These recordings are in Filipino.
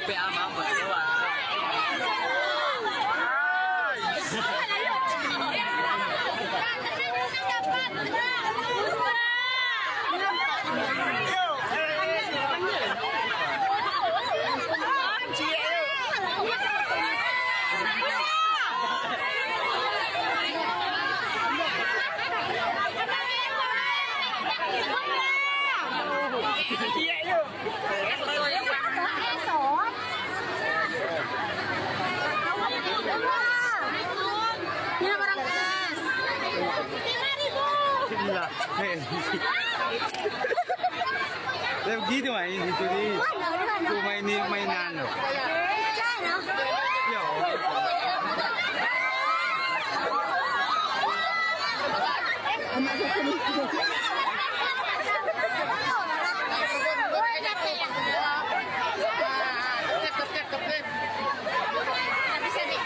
ไปอามาหมดแล้วอ่ะแล้วgitu mah ini itu di rumah ini mainan loh. Yo.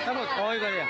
Kamu toy kali ya?